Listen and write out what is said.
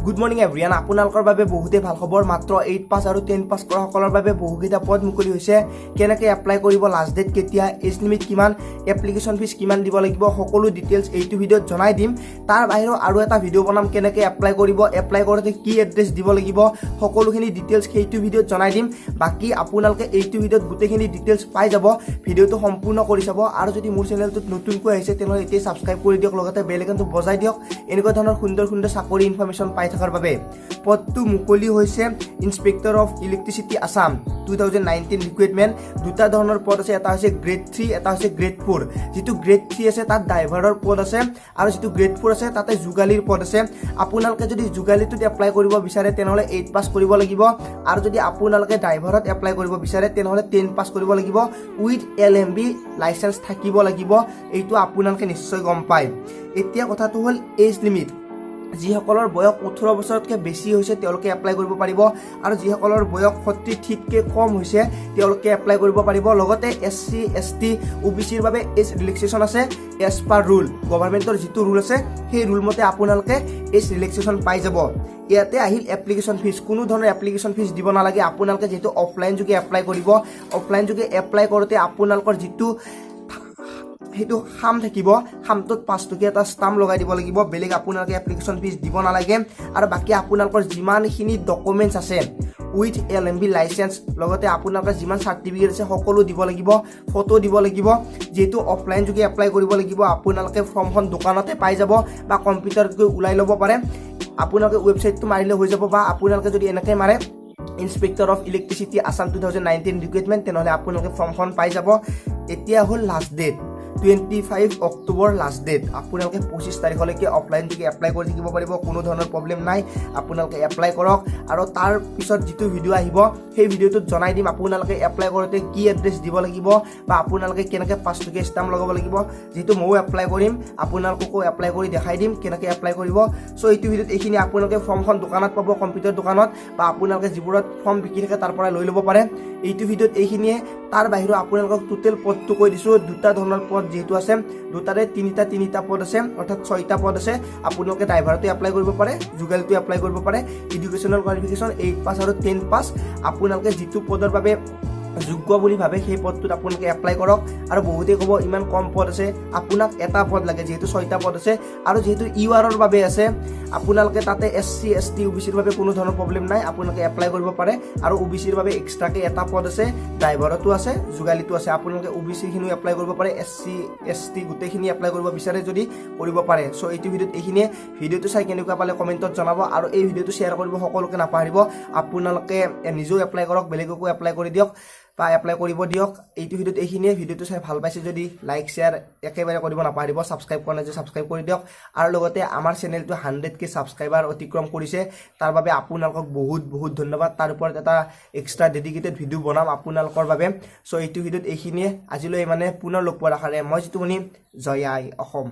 good morning everyone আপোনালোকৰ বাবে বহুতে ভাল খবৰ মাত্ৰ 8 পাছ আৰু 10 পাছ কৰা সকলৰ বাবে বহুকেইটা পদ মুকলি হৈছে কেনেকৈ এপ্লাই কৰিব লাষ্ট ডেট কেতিয়া এজ লিমিট কিমান এপ্লিকেশন ফিজ কিমান দিব লাগিব সকলো ডিটেইলছ এইটো ভিডিঅ'ত জনাই দিম তাৰ বাহিৰেও আৰু এটা ভিডিঅ' বনাম কেনেকৈ এপ্লাই কৰিব এপ্লাই কৰোঁতে কি এড্ৰেছ দিব লাগিব সকলোখিনি ডিটেইলছ সেইটো ভিডিঅ'ত জনাই দিম বাকি আপোনালোকে এইটো ভিডিঅ'ত গোটেইখিনি ডিটেইলছ পাই যাব ভিডিঅ'টো সম্পূৰ্ণ কৰি চাব আৰু যদি মোৰ চেনেলটোত নতুনকৈ আহিছে তেনেহ'লে এতিয়া সাবস্ক্ৰাইব কৰি দিয়ক লগতে বেল আইকনটো বজাই দিয়ক এনেকুৱা ধৰণৰ সুন্দৰ সুন্দৰ চাকৰি ইনফৰমেশ্যন পাই থাকাৰ বাবে পদটো মুকলি হৈছে inspector of electricity Assam 2019 recruitment দুটা ধৰণৰ পদ আছে এটা হৈছে গ্ৰেড 3 এটা হৈছে গ্ৰেড 4 যেটো গ্ৰেড 3 আছে তাত ড্ৰাইভাৰৰ পদ আছে আৰু যেটো গ্ৰেড 4 আছে তাতে জুগালিৰ পদ আছে আপোনালোকে যদি জুগালিটোত এপ্লাই কৰিব বিচাৰে তেনেহলে 8 পাস কৰিব লাগিব আৰু যদি আপোনালোকে ড্ৰাইভাৰত এপ্লাই কৰিব বিচাৰে তেনেহলে 10 পাস কৰিব লাগিব উইথ LMB লাইসেন্স থাকিব লাগিব এইটো আপোনালোকে নিশ্চয় গম পায় এতিয়া কথাটো হল এজ লিমিট যিসকলৰ বয়স 18 বছৰতকৈ বেছি হৈছে তেওঁলোকে এপ্লাই কৰিব পাৰিব আৰু যিসকলৰ বয়স 40 কৈ কম হৈছে তেওঁলোকে এপ্লাই কৰিব পাৰিব লগতে SC ST OBC ৰ বাবে এজ ৰিলেক্সেশন আছে এজ পাৰ ৰুল গভৰ্ণমেন্টৰ যেটো ৰুল আছে সেই ৰুল মতে আপোনালোকে এজ ৰিলেক্সেশন পাই যাব ইয়াতে আহিল এপ্লিকেশন ফিজ কোনো ধৰণৰ এপ্লিকেশন ফিজ দিব নালাগে আপোনালোকে যেটো অফলাইন যোগে এপ্লাই কৰিব অফলাইন যোগে এপ্লাই কৰোতে আপোনালোকৰ যেটো হেতু খাম থাকিব খামটোত 5 টকা এটা স্টাম্প লগাই দিব লাগিব বেলেগ আপোনালোকে এপ্লিকেশন ফিজ দিব নালাগে আৰু বাকি আপোনালোকৰ যিমানখিনি ডকুমেন্টছ আছে উইথ LMB লাইসেন্স লগতে আপোনালোকৰ যিমান সাৰ্টিফিকেট আছে সকলো দিব লাগিব ফটো দিব লাগিব যেটো অফলাইন যোগে এপ্লাই কৰিব লাগিব আপোনালোকে ফৰ্মখন দোকানতে পাই যাব বা কম্পিউটাৰত গৈ উলাই ল'ব পাৰে আপোনালোকে ৱেবসাইটটো মাৰিলে হৈ যাব বা আপোনালোকে যদি এনেকৈ মাৰে inspector of electricity Assam 2019 recruitment তেনেহলে আপোনালোকে ফৰ্মখন পাই যাব এতিয়া হল last date 25 October last date আপোনালোকে 25 তাৰিখলৈকে অফলাইন যোগে এপ্লাই কৰি থাকিব পাৰিব কোনো ধৰণৰ প্ৰবলেম নাই আপোনালোকে এপ্লাই কৰক আৰু তাৰ পিছত যেটো ভিডিঅ' আহিব সেই ভিডিঅ'টোত জনাই দিম আপোনালোকে এপ্লাই কৰোতে কি এড্ৰেছ দিব লাগিব বা আপোনালোকে কেনেকৈ 5 টকা স্টাম্প লগাব লাগিব যেটো মই এপ্লাই কৰিম আপোনালোককো এপ্লাই কৰি দেখাই দিম কেনেকৈ এপ্লাই কৰিব সো এইটো ভিডিঅ'ত এইখিনি আপোনালোকে ফৰ্মখন দোকানত পাব কম্পিউটাৰ দোকানত বা আপোনালোকে যিবোৰত ফৰ্ম বিক্ৰী থাকে তাৰ পৰা লৈ ল'ব পাৰে এইটো ভিডিঅ'ত এইখিনিয়ে তাৰ বাহিৰেও আপোনালোকক টোটেল পদটো কৈ দিছো দুটা ধৰণৰ পদ যেটো আছে দুটাৰে তিনিটা পদ আছে অৰ্থাৎ 6টা পদ আছে আপোনালোকে ড্ৰাইভাৰটো এপ্লাই কৰিব পাৰে জুগালটো এপ্লাই কৰিব পাৰে এডুকেশনাল কোৱালিফিকেশন 8 পাস আৰু 10 পাস আপোনালোকে যেটো পদৰ বাবে যোগ্য বুলি ভাবে সেই পদটোত আপোনালোকে এপ্লাই কৰক আৰু বহুতে ক'ব ইমান কম পদ আছে আপোনাক এটা পদ লাগে যেহেতু 6টা পদ আছে আৰু যেহেতু ইউআৰৰ বাবে আছে আপোনালোকে তাতে SC ST OBC ৰ বাবে কোনো ধৰণৰ প্ৰবলেম নাই আপোনালোকে এপ্লাই কৰিব পাৰে আৰু OBC ৰ বাবে এক্সট্ৰাকে এটা পদ আছে ড্ৰাইভাৰটো আছে জুগালিটো আছে আপোনালোকে OBC খিনিও এপ্লাই কৰিব পাৰে SC ST গোটেইখিনি এপ্লাই কৰিব বিচাৰে যদি কৰিব পাৰে সো এইটো ভিডিঅ'ত এইখিনিয়ে ভিডিঅ'টো চাই কেনেকুৱা পালে কমেন্টত জনাব আৰু এই ভিডিঅ'টো শ্বেয়াৰ কৰিব সকলোকে নাপাহৰিব আপোনালোকে নিজেও এপ্লাই কৰক বেলেগকো এপ্লাই কৰি দিয়ক বা এপ্লাই কৰিব দিয়ক এইটো ভিডিঅ'ত এইখিনিয়ে ভিডিঅ'টো চাই ভাল পাইছে যদি লাইক শেয়াৰ একেবাৰে কৰিব নাপাহৰিব সাবস্ক্ৰাইব কৰা নাই যে সাবস্ক্ৰাইব কৰি দিয়ক আৰু লগতে আমাৰ চেনেলটো 100k সাবস্ক্ৰাইবাৰ অতিক্ৰম কৰিছে তাৰ বাবে আপোনালোকক বহুত ধন্যবাদ তাৰ ওপৰত এটা এক্সট্ৰা ডেডিকেটেড ভিডিঅ' বনাম আপোনালোকৰ বাবে সো এইটো ভিডিঅ'ত এইখিনিয়ে আজিলৈ মানে পুনৰ লগ পোৱাৰ আশাৰে মই জিতু জয় আই অসম